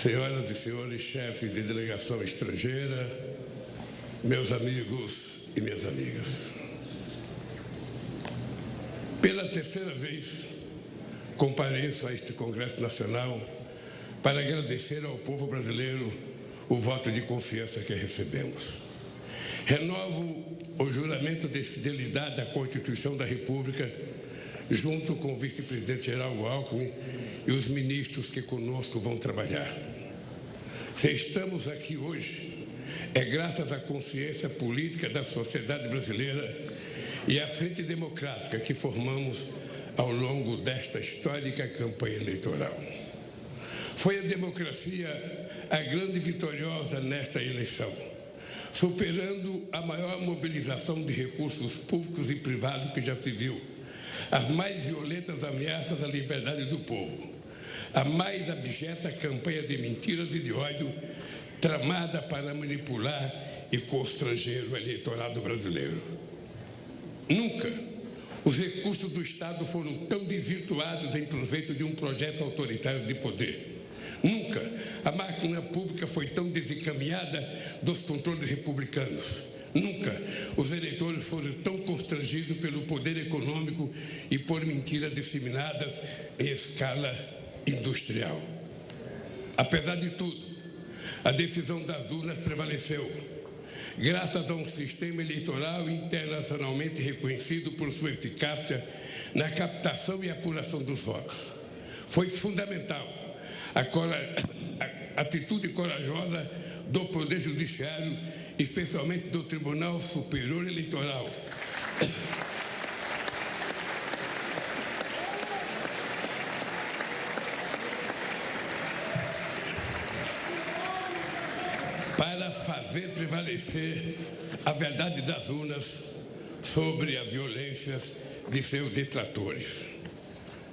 senhoras e senhores chefes de delegação estrangeira, meus amigos e minhas amigas. Pela terceira vez, compareço a este Congresso Nacional para agradecer ao povo brasileiro o voto de confiança que recebemos. Renovo o juramento de fidelidade à Constituição da República, junto com o vice-presidente Geraldo Alckmin e os ministros que conosco vão trabalhar. Se estamos aqui hoje, é graças à consciência política da sociedade brasileira e à frente democrática que formamos ao longo desta histórica campanha eleitoral. Foi a democracia a grande vitoriosa nesta eleição, superando a maior mobilização de recursos públicos e privados que já se viu, as mais violentas ameaças à liberdade do povo, a mais abjeta campanha de mentiras e de ódio tramada para manipular e constranger o eleitorado brasileiro. Nunca os recursos do Estado foram tão desvirtuados em proveito de um projeto autoritário de poder. Nunca a máquina pública foi tão desencaminhada dos controles republicanos. Nunca os eleitores foram tão constrangidos pelo poder econômico e por mentiras disseminadas em escala industrial. Apesar de tudo, a decisão das urnas prevaleceu, graças a um sistema eleitoral internacionalmente reconhecido por sua eficácia na captação e apuração dos votos. Foi fundamental a atitude corajosa do Poder Judiciário, especialmente do Tribunal Superior Eleitoral, para fazer prevalecer a verdade das urnas sobre as violências de seus detratores.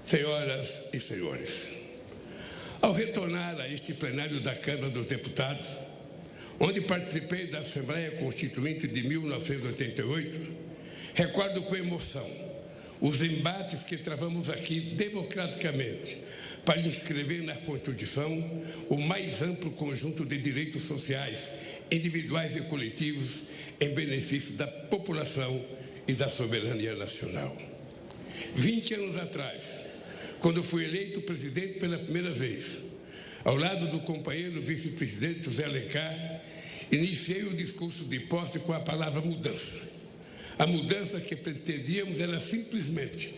Senhoras e senhores, ao retornar a este plenário da Câmara dos Deputados, onde participei da Assembleia Constituinte de 1988, recordo com emoção os embates que travamos aqui democraticamente para inscrever na Constituição o mais amplo conjunto de direitos sociais, individuais e coletivos, em benefício da população e da soberania nacional. 20 anos atrás, quando fui eleito presidente pela primeira vez, ao lado do companheiro vice-presidente José Alencar, iniciei o discurso de posse com a palavra mudança. A mudança que pretendíamos era simplesmente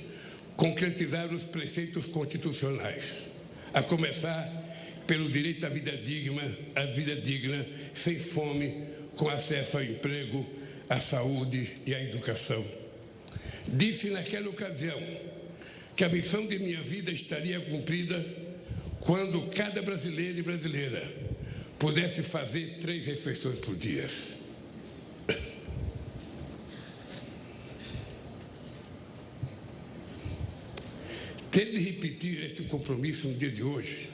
concretizar os preceitos constitucionais, a começar pelo direito à vida digna, sem fome, com acesso ao emprego, à saúde e à educação. Disse naquela ocasião que a missão de minha vida estaria cumprida quando cada brasileiro e brasileira pudesse fazer 3 refeições por dia. Ter de repetir este compromisso no dia de hoje,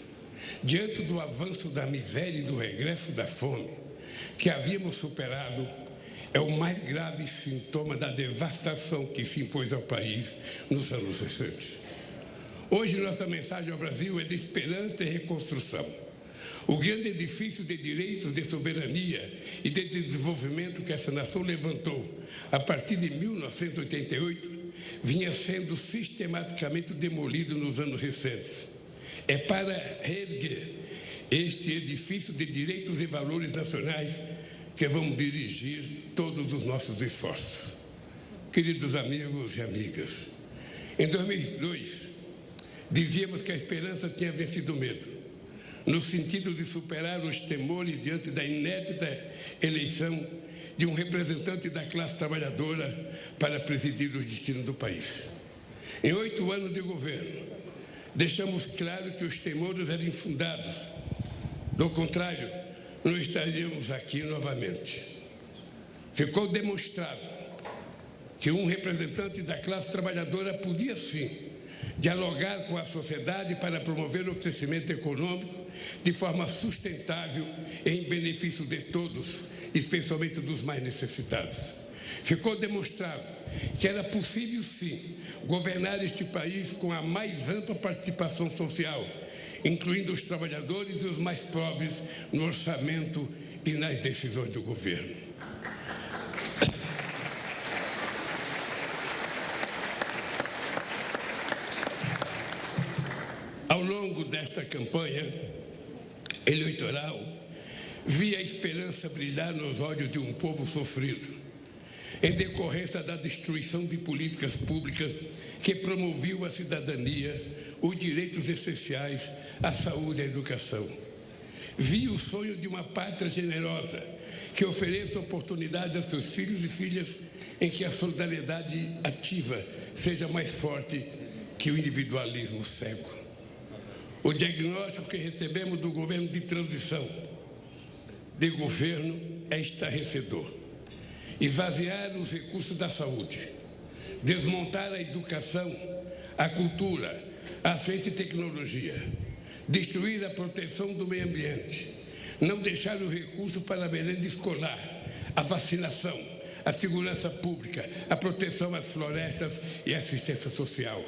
diante do avanço da miséria e do regresso da fome que havíamos superado, é o mais grave sintoma da devastação que se impôs ao país nos anos recentes. Hoje, nossa mensagem ao Brasil é de esperança e reconstrução. O grande edifício de direitos, de soberania e de desenvolvimento que essa nação levantou a partir de 1988 vinha sendo sistematicamente demolido nos anos recentes. É para reerguer este edifício de direitos e valores nacionais que vamos dirigir todos os nossos esforços. Queridos amigos e amigas, em 2002, dizíamos que a esperança tinha vencido o medo, no sentido de superar os temores diante da inédita eleição de um representante da classe trabalhadora para presidir os destinos do país. Em 8 anos de governo, deixamos claro que os temores eram infundados. Do contrário, não estaríamos aqui novamente. Ficou demonstrado que um representante da classe trabalhadora podia, sim, dialogar com a sociedade para promover o crescimento econômico de forma sustentável em benefício de todos, especialmente dos mais necessitados. Ficou demonstrado que era possível, sim, governar este país com a mais ampla participação social, incluindo os trabalhadores e os mais pobres no orçamento e nas decisões do governo. Ao longo desta campanha eleitoral, vi a esperança brilhar nos olhos de um povo sofrido, em decorrência da destruição de políticas públicas que promoviam a cidadania, os direitos essenciais, a saúde e a educação. Vi o sonho de uma pátria generosa, que ofereça oportunidade a seus filhos e filhas, em que a solidariedade ativa seja mais forte que o individualismo cego. O diagnóstico que recebemos do governo de transição de governo é estarrecedor. Esvaziar os recursos da saúde, desmontar a educação, a cultura, a ciência e tecnologia, destruir a proteção do meio ambiente, não deixar os recursos para a merenda escolar, a vacinação, a segurança pública, a proteção às florestas e a assistência social.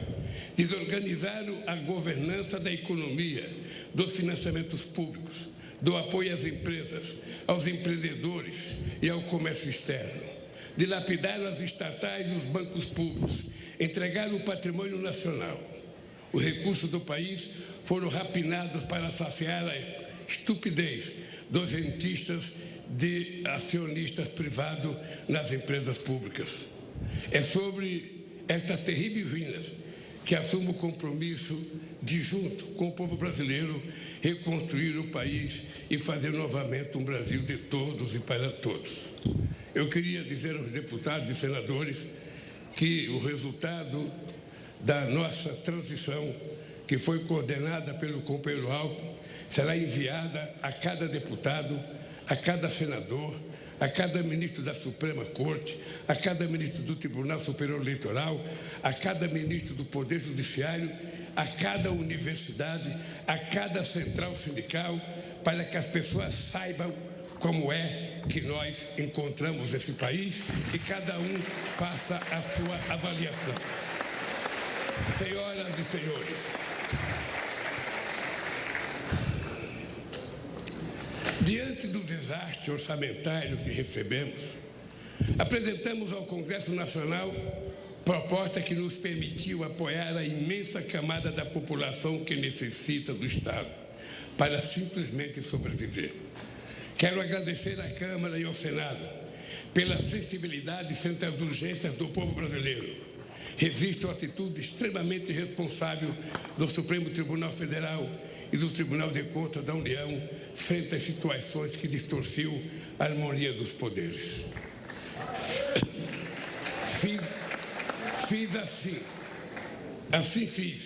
Desorganizar a governança da economia, dos financiamentos públicos, do apoio às empresas, aos empreendedores e ao comércio externo. Dilapidar as estatais e os bancos públicos, entregar o patrimônio nacional. Os recursos do país foram rapinados para saciar a estupidez dos rentistas de acionistas privados nas empresas públicas. É sobre estas terríveis ruínas que assumo o compromisso de, junto com o povo brasileiro, reconstruir o país e fazer novamente um Brasil de todos e para todos. Eu queria dizer aos deputados e senadores que o resultado da nossa transição, que foi coordenada pelo companheiro Alckmin, será enviada a cada deputado, a cada senador, a cada ministro da Suprema Corte, a cada ministro do Tribunal Superior Eleitoral, a cada ministro do Poder Judiciário, a cada universidade, a cada central sindical, para que as pessoas saibam como é que nós encontramos esse país e cada um faça a sua avaliação. Senhoras e senhores, diante do desastre orçamentário que recebemos, apresentamos ao Congresso Nacional proposta que nos permitiu apoiar a imensa camada da população que necessita do Estado para simplesmente sobreviver. Quero agradecer à Câmara e ao Senado pela sensibilidade frente às urgências do povo brasileiro. Registro a atitude extremamente responsável do Supremo Tribunal Federal e do Tribunal de Contas da União frente às situações que distorciam a harmonia dos poderes. Fiz assim fiz,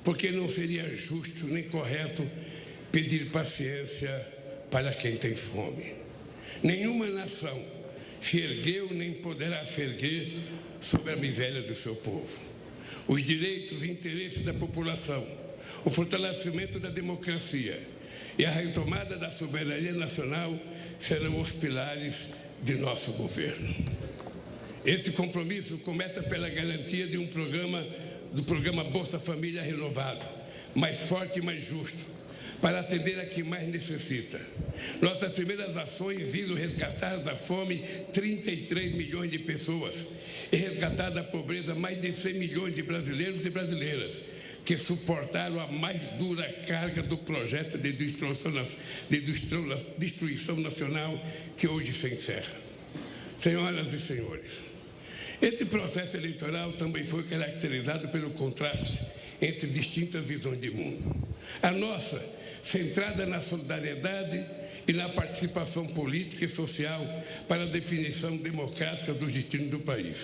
porque não seria justo nem correto pedir paciência para quem tem fome. Nenhuma nação se ergueu nem poderá se erguer sobre a miséria do seu povo. Os direitos e interesses da população, o fortalecimento da democracia e a retomada da soberania nacional serão os pilares de nosso governo. Esse compromisso começa pela garantia de do programa Bolsa Família renovado, mais forte e mais justo, para atender a quem mais necessita. Nossas primeiras ações visam resgatar da fome 33 milhões de pessoas e resgatar da pobreza mais de 100 milhões de brasileiros e brasileiras que suportaram a mais dura carga do projeto de destruição nacional que hoje se encerra. Senhoras e senhores, esse processo eleitoral também foi caracterizado pelo contraste entre distintas visões de mundo. A nossa, centrada na solidariedade e na participação política e social para a definição democrática dos destinos do país.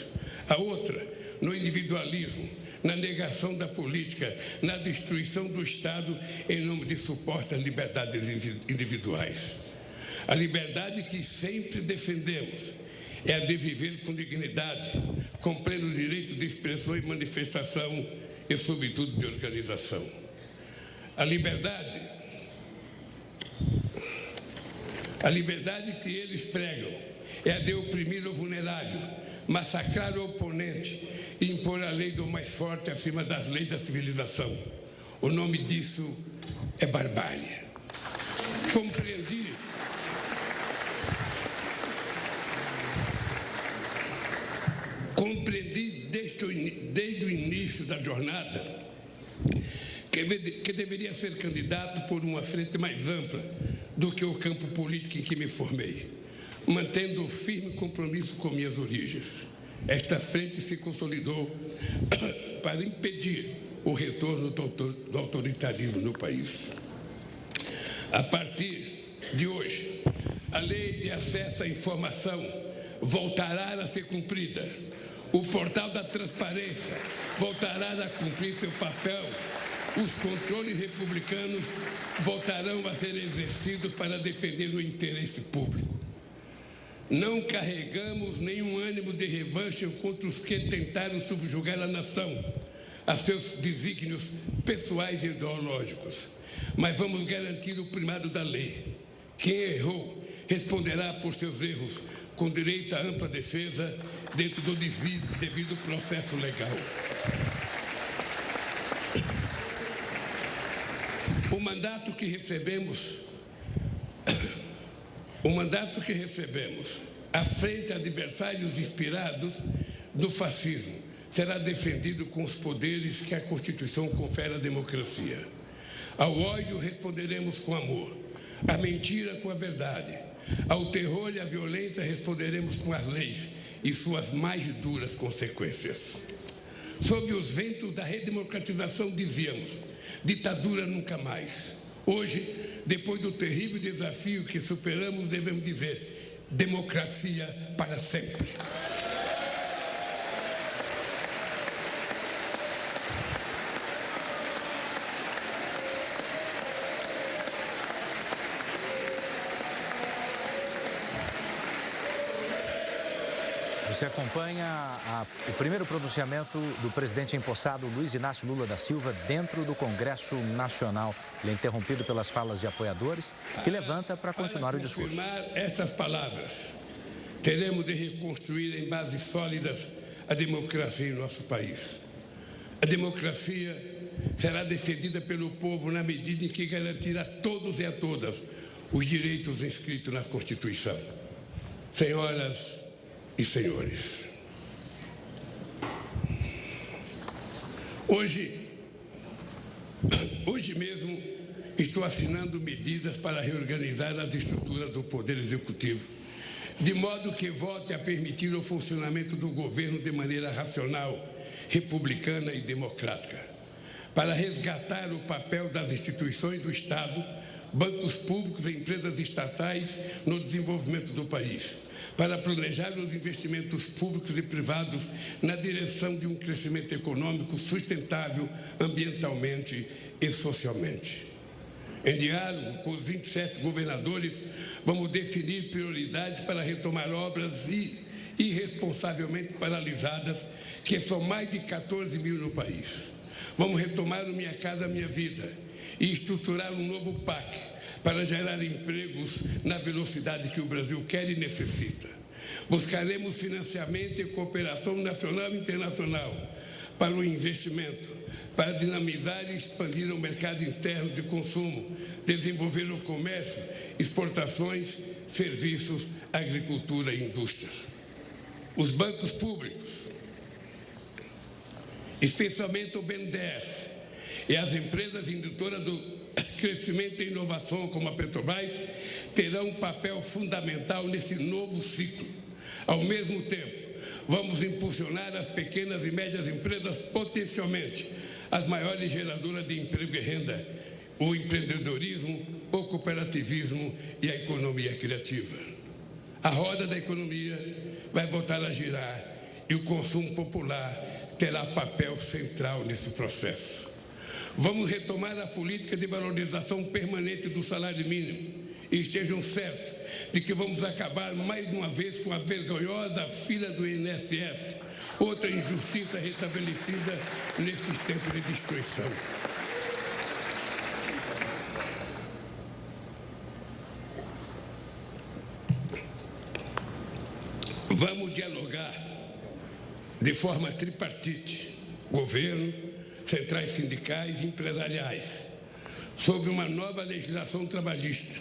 A outra, no individualismo, na negação da política, na destruição do Estado em nome de supostas liberdades individuais. A liberdade que sempre defendemos é a de viver com dignidade, com pleno direito de expressão e manifestação e, sobretudo, de organização. A liberdade que eles pregam é a de oprimir o vulnerável, massacrar o oponente e impor a lei do mais forte acima das leis da civilização. O nome disso é barbárie. Compreendi desde o início da jornada que deveria ser candidato por uma frente mais ampla do que o campo político em que me formei, mantendo o firme compromisso com minhas origens. Esta frente se consolidou para impedir o retorno do autoritarismo no país. A partir de hoje, a lei de acesso à informação voltará a ser cumprida. O portal da transparência voltará a cumprir seu papel. Os controles republicanos voltarão a ser exercidos para defender o interesse público. Não carregamos nenhum ânimo de revanche contra os que tentaram subjugar a nação a seus desígnios pessoais e ideológicos, mas vamos garantir o primado da lei. Quem errou responderá por seus erros, com direito à ampla defesa dentro do devido processo legal. O mandato que recebemos à frente a adversários inspirados no fascismo será defendido com os poderes que a Constituição confere à democracia. Ao ódio responderemos com amor, à mentira com a verdade, ao terror e à violência responderemos com as leis e suas mais duras consequências. Sob os ventos da redemocratização dizíamos: ditadura nunca mais. Hoje, depois do terrível desafio que superamos, devemos dizer: democracia para sempre. Você acompanha o primeiro pronunciamento do presidente empossado Luiz Inácio Lula da Silva dentro do Congresso Nacional. Ele é interrompido pelas falas de apoiadores, se levanta para continuar o discurso. Para confirmar estas palavras, teremos de reconstruir em bases sólidas a democracia em nosso país. A democracia será defendida pelo povo na medida em que garantir a todos e a todas os direitos inscritos na Constituição. Senhoras e senhores, hoje mesmo estou assinando medidas para reorganizar as estruturas do Poder Executivo, de modo que volte a permitir o funcionamento do governo de maneira racional, republicana e democrática, para resgatar o papel das instituições do Estado, bancos públicos e empresas estatais no desenvolvimento do país, para planejar os investimentos públicos e privados na direção de um crescimento econômico sustentável ambientalmente e socialmente. Em diálogo com os 27 governadores, vamos definir prioridades para retomar obras irresponsavelmente paralisadas, que são mais de 14 mil no país. Vamos retomar o Minha Casa Minha Vida e estruturar um novo PAC, para gerar empregos na velocidade que o Brasil quer e necessita. Buscaremos financiamento e cooperação nacional e internacional para o investimento, para dinamizar e expandir o mercado interno de consumo, desenvolver o comércio, exportações, serviços, agricultura e indústria. Os bancos públicos, especialmente o BNDES, e as empresas indutoras do crescimento e inovação, como a Petrobras, terão um papel fundamental nesse novo ciclo. Ao mesmo tempo, vamos impulsionar as pequenas e médias empresas, potencialmente as maiores geradoras de emprego e renda, o empreendedorismo, o cooperativismo e a economia criativa. A roda da economia vai voltar a girar e o consumo popular terá papel central nesse processo. Vamos retomar a política de valorização permanente do salário mínimo e estejam certos de que vamos acabar mais uma vez com a vergonhosa fila do INSS, outra injustiça restabelecida nesses tempos de destruição. Vamos dialogar de forma tripartite, governo, centrais sindicais e empresariais, sob uma nova legislação trabalhista,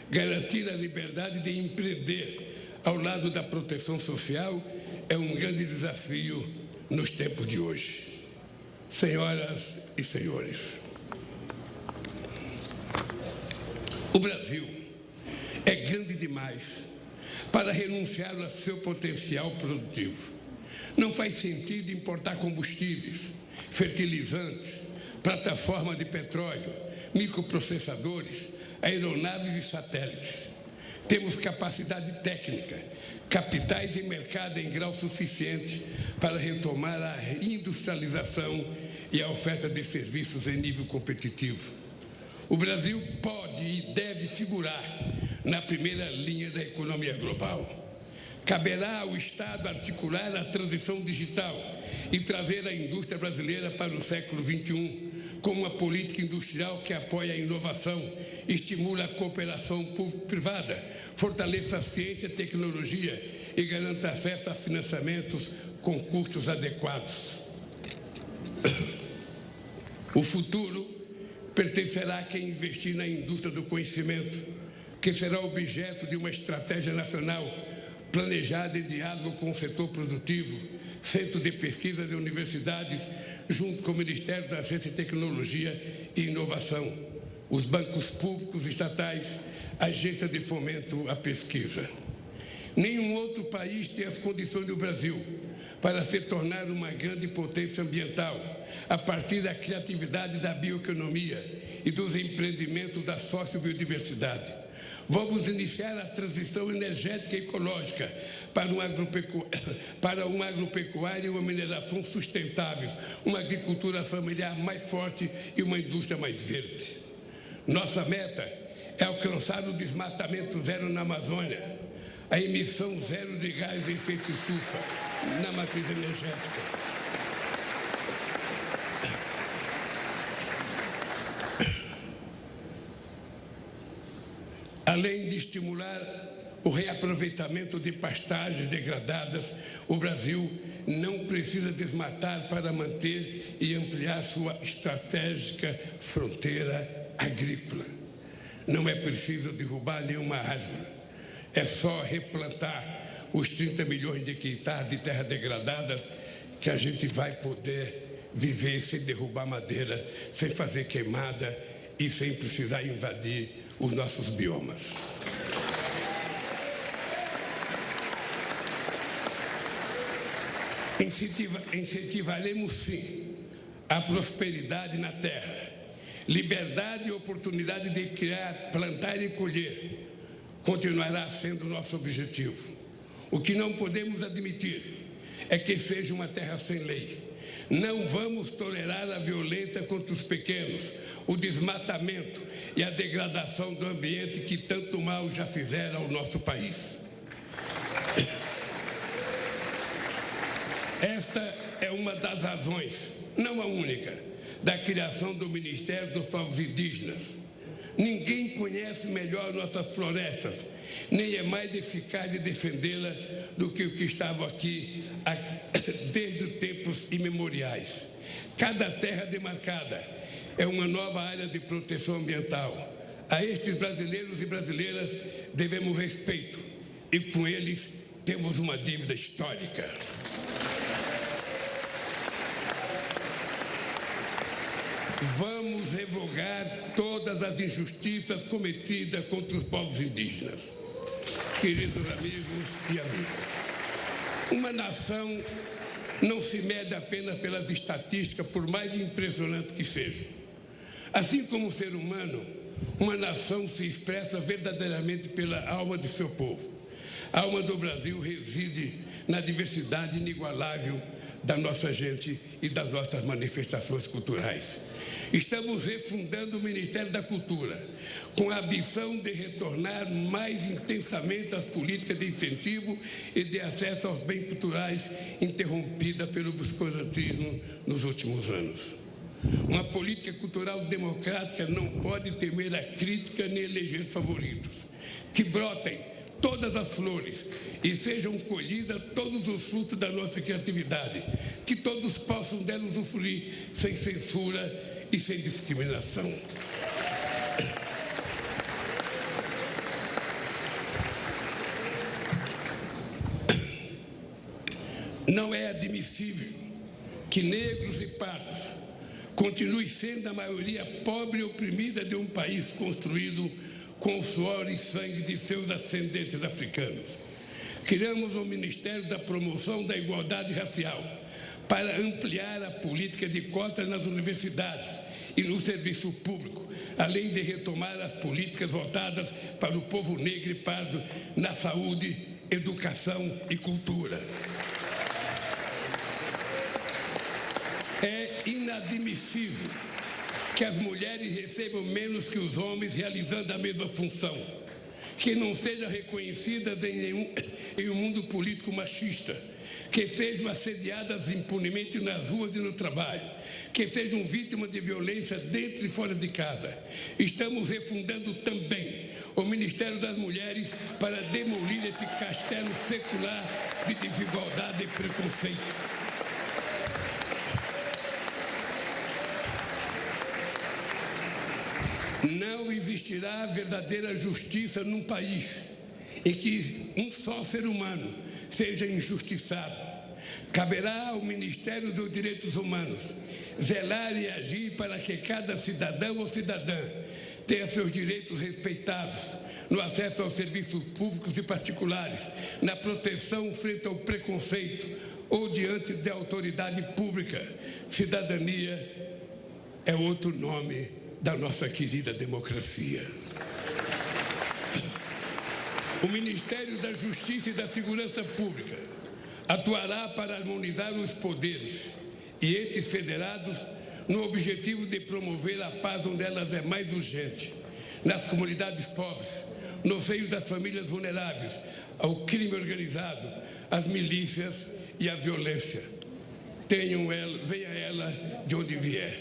garantir a liberdade de empreender ao lado da proteção social é um grande desafio nos tempos de hoje. Senhoras e senhores, o Brasil é grande demais para renunciar ao seu potencial produtivo. Não faz sentido importar combustíveis, fertilizantes, plataforma de petróleo, microprocessadores, aeronaves e satélites. Temos capacidade técnica, capitais e mercado em grau suficiente para retomar a industrialização e a oferta de serviços em nível competitivo. O Brasil pode e deve figurar na primeira linha da economia global. Caberá ao Estado articular a transição digital e trazer a indústria brasileira para o século XXI, com uma política industrial que apoia a inovação, estimula a cooperação público-privada, fortaleça a ciência e tecnologia e garanta acesso a financiamentos com custos adequados. O futuro pertencerá a quem investir na indústria do conhecimento, que será objeto de uma estratégia nacional planejada em diálogo com o setor produtivo, centro de pesquisa de universidades, junto com o Ministério da Ciência e Tecnologia e Inovação, os bancos públicos estatais, agências de fomento à pesquisa. Nenhum outro país tem as condições do Brasil para se tornar uma grande potência ambiental, a partir da criatividade da bioeconomia e dos empreendimentos da sociobiodiversidade. Vamos iniciar a transição energética e ecológica para uma agropecuária e uma mineração sustentável, uma agricultura familiar mais forte e uma indústria mais verde. Nossa meta é alcançar o desmatamento zero na Amazônia, a emissão zero de gás de efeito estufa na matriz energética. Além de estimular o reaproveitamento de pastagens degradadas, o Brasil não precisa desmatar para manter e ampliar sua estratégica fronteira agrícola. Não é preciso derrubar nenhuma árvore, é só replantar os 30 milhões de hectares de terra degradada que a gente vai poder viver sem derrubar madeira, sem fazer queimada e sem precisar invadir os nossos biomas. Incentivaremos, sim, a prosperidade na terra, liberdade e oportunidade de criar, plantar e colher continuará sendo nosso objetivo. O que não podemos admitir é que seja uma terra sem lei. Não vamos tolerar a violência contra os pequenos, o desmatamento e a degradação do ambiente que tanto mal já fizeram ao nosso país. Esta é uma das razões, não a única, da criação do Ministério dos Povos Indígenas. Ninguém conhece melhor nossas florestas, nem é mais eficaz de defendê-la do que o que estava aqui desde tempos imemoriais. Cada terra demarcada é uma nova área de proteção ambiental. A estes brasileiros e brasileiras devemos respeito e com eles temos uma dívida histórica. Vamos revogar todas as injustiças cometidas contra os povos indígenas. Queridos amigos e amigas, uma nação não se mede apenas pelas estatísticas, por mais impressionante que seja. Assim como o ser humano, uma nação se expressa verdadeiramente pela alma de seu povo. A alma do Brasil reside na diversidade inigualável da nossa gente e das nossas manifestações culturais. Estamos refundando o Ministério da Cultura, com a ambição de retornar mais intensamente às políticas de incentivo e de acesso aos bens culturais interrompida pelo obscurantismo nos últimos anos. Uma política cultural democrática não pode temer a crítica nem eleger favoritos. Que brotem todas as flores e sejam colhidas todos os frutos da nossa criatividade, que todos possam dela usufruir sem censura e sem discriminação. Não é admissível que negros e pardos continuem sendo a maioria pobre e oprimida de um país construído com o suor e sangue de seus ascendentes africanos. Criamos o Ministério da Promoção da Igualdade Racial para ampliar a política de cotas nas universidades e no serviço público, além de retomar as políticas voltadas para o povo negro e pardo na saúde, educação e cultura. É inadmissível que as mulheres recebam menos que os homens realizando a mesma função, que não sejam reconhecidas em um mundo político machista, que sejam assediadas impunemente nas ruas e no trabalho, que sejam vítimas de violência dentro e fora de casa. Estamos refundando também o Ministério das Mulheres para demolir esse castelo secular de desigualdade e preconceito. Não existirá verdadeira justiça num país em que um só ser humano seja injustiçado. Caberá ao Ministério dos Direitos Humanos zelar e agir para que cada cidadão ou cidadã tenha seus direitos respeitados no acesso aos serviços públicos e particulares, na proteção frente ao preconceito ou diante da autoridade pública. Cidadania é outro nome da nossa querida democracia. O Ministério da Justiça e da Segurança Pública atuará para harmonizar os poderes e entes federados no objetivo de promover a paz onde elas é mais urgente, nas comunidades pobres, no seio das famílias vulneráveis, ao crime organizado, às milícias e à violência. Venha ela de onde vier.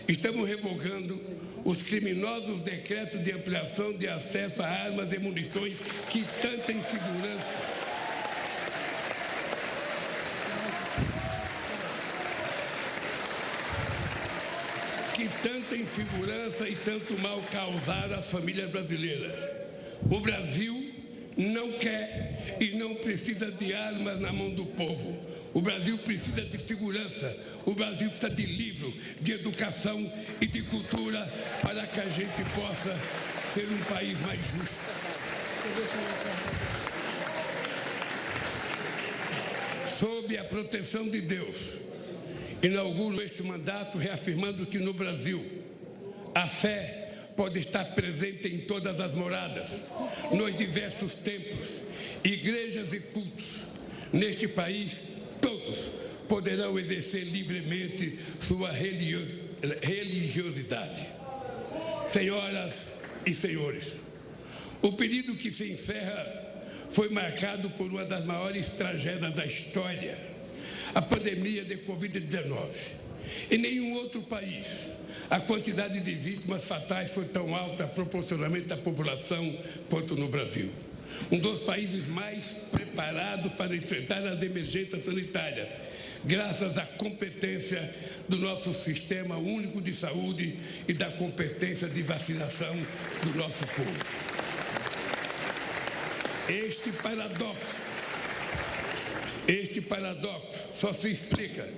Estamos revogando os criminosos decretos de ampliação de acesso a armas e munições que tanta insegurança e tanto mal causaram às famílias brasileiras. O Brasil não quer e não precisa de armas na mão do povo. O Brasil precisa de segurança, o Brasil precisa de livro, de educação e de cultura para que a gente possa ser um país mais justo. Sob a proteção de Deus, inauguro este mandato reafirmando que no Brasil a fé pode estar presente em todas as moradas, nos diversos templos, igrejas e cultos. Neste país, todos poderão exercer livremente sua religiosidade. Senhoras e senhores, o período que se encerra foi marcado por uma das maiores tragédias da história, a pandemia de Covid-19. Em nenhum outro país a quantidade de vítimas fatais foi tão alta proporcionalmente à população quanto no Brasil. Um dos países mais preparados para enfrentar as emergências sanitárias, graças à competência do nosso Sistema Único de Saúde e da competência de vacinação do nosso povo. Este paradoxo só se explica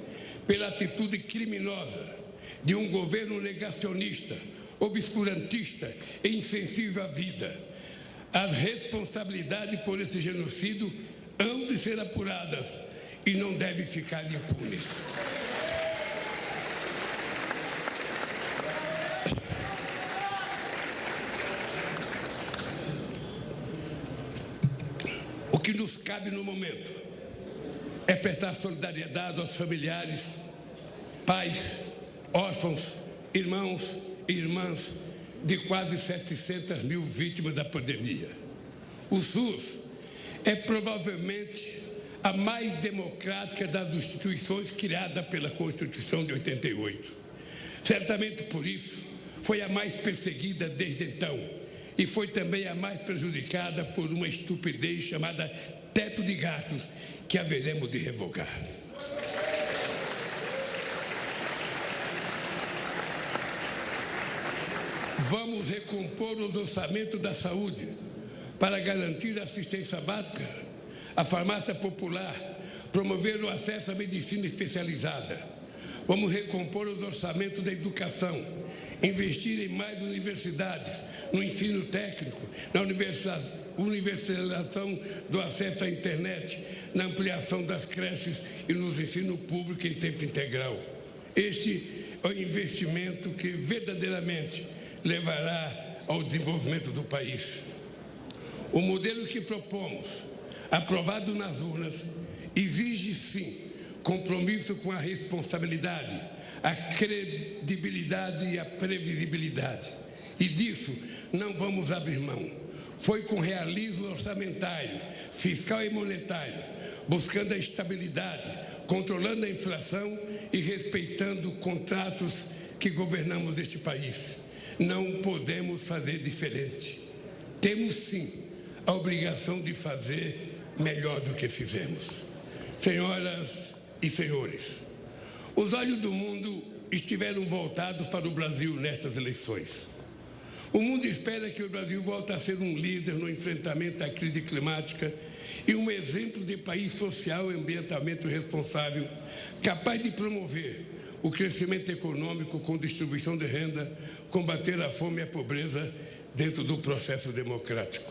pela atitude criminosa de um governo negacionista, obscurantista e insensível à vida. As responsabilidades por esse genocídio hão de ser apuradas e não devem ficar impunes. O que nos cabe no momento é prestar solidariedade aos familiares, pais, órfãos, irmãos e irmãs de quase 700 mil vítimas da pandemia. O SUS é provavelmente a mais democrática das instituições criada pela Constituição de 88. Certamente por isso foi a mais perseguida desde então e foi também a mais prejudicada por uma estupidez chamada teto de gastos, que haveremos de revogar. Vamos recompor os orçamentos da saúde para garantir a assistência básica, a farmácia popular, promover o acesso à medicina especializada. Vamos recompor os orçamentos da educação, investir em mais universidades, no ensino técnico, na universalização do acesso à internet, na ampliação das creches e no ensino público em tempo integral. Este é o investimento que verdadeiramente levará ao desenvolvimento do país. O modelo que propomos, aprovado nas urnas, exige sim compromisso com a responsabilidade, a credibilidade e a previsibilidade. E disso não vamos abrir mão. Foi com realismo orçamentário, fiscal e monetário, buscando a estabilidade, controlando a inflação e respeitando contratos que governamos este país. Não podemos fazer diferente. Temos sim a obrigação de fazer melhor do que fizemos. Senhoras e senhores, os olhos do mundo estiveram voltados para o Brasil nestas eleições. O mundo espera que o Brasil volte a ser um líder no enfrentamento à crise climática e um exemplo de país social e ambientalmente responsável, capaz de promover o crescimento econômico com distribuição de renda, combater a fome e a pobreza dentro do processo democrático.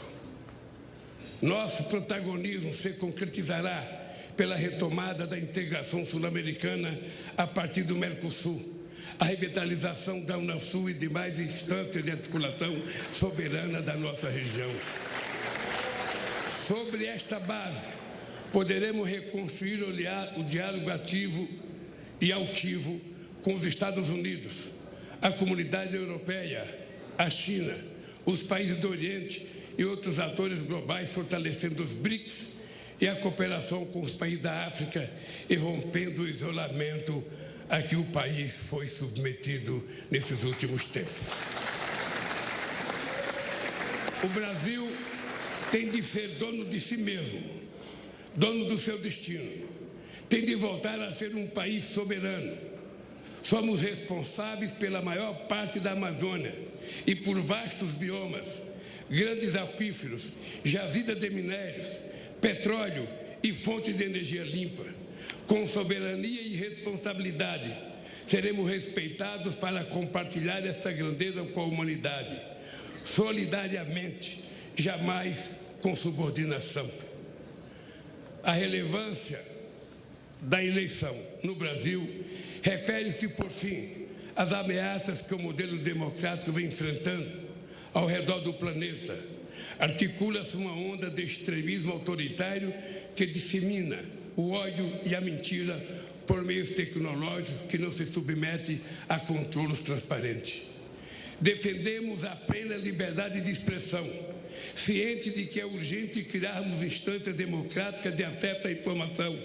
Nosso protagonismo se concretizará pela retomada da integração sul-americana a partir do Mercosul, a revitalização da Unasul e demais instâncias de articulação soberana da nossa região. Sobre esta base, poderemos reconstruir o diálogo ativo e altivo com os Estados Unidos, a comunidade europeia, a China, os países do Oriente e outros atores globais, fortalecendo os BRICS e a cooperação com os países da África e rompendo o isolamento a que o país foi submetido nesses últimos tempos. O Brasil tem de ser dono de si mesmo, dono do seu destino. Tem de voltar a ser um país soberano. Somos responsáveis pela maior parte da Amazônia e por vastos biomas, grandes aquíferos, jazidas de minérios, petróleo e fontes de energia limpa. Com soberania e responsabilidade, seremos respeitados para compartilhar essa grandeza com a humanidade, solidariamente, jamais com subordinação. A relevância da eleição no Brasil refere-se, por fim, às ameaças que o modelo democrático vem enfrentando ao redor do planeta. Articula-se uma onda de extremismo autoritário que dissemina o ódio e a mentira por meios tecnológicos que não se submete a controles transparentes. Defendemos a plena liberdade de expressão, cientes de que é urgente criarmos instâncias democráticas de acesso à informação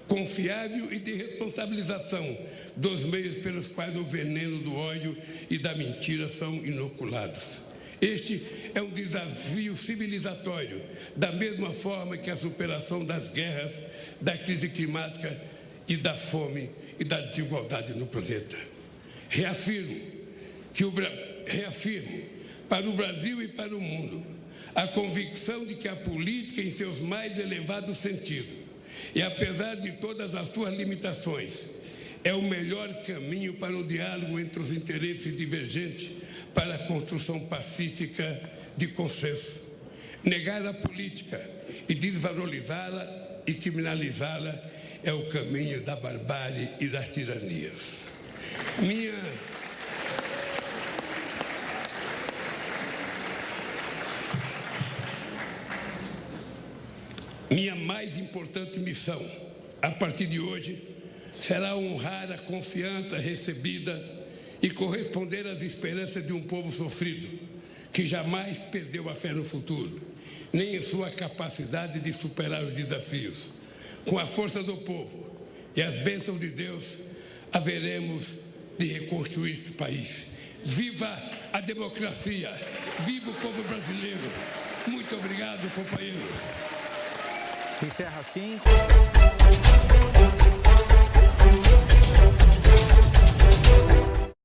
confiável e de responsabilização dos meios pelos quais o veneno do ódio e da mentira são inoculados. Este é um desafio civilizatório, da mesma forma que a superação das guerras, da crise climática e da fome e da desigualdade no planeta. Reafirmo para o Brasil e para o mundo a convicção de que a política, em seus mais elevados sentidos, e apesar de todas as suas limitações, é o melhor caminho para o diálogo entre os interesses divergentes para a construção pacífica de consenso. Negar a política e desvalorizá-la e criminalizá-la é o caminho da barbárie e das tiranias. Minha mais importante missão, a partir de hoje, será honrar a confiança recebida e corresponder às esperanças de um povo sofrido, que jamais perdeu a fé no futuro, nem em sua capacidade de superar os desafios. Com a força do povo e as bênçãos de Deus, haveremos de reconstruir esse país. Viva a democracia. Viva o povo brasileiro. Muito obrigado, companheiros. Se encerra assim.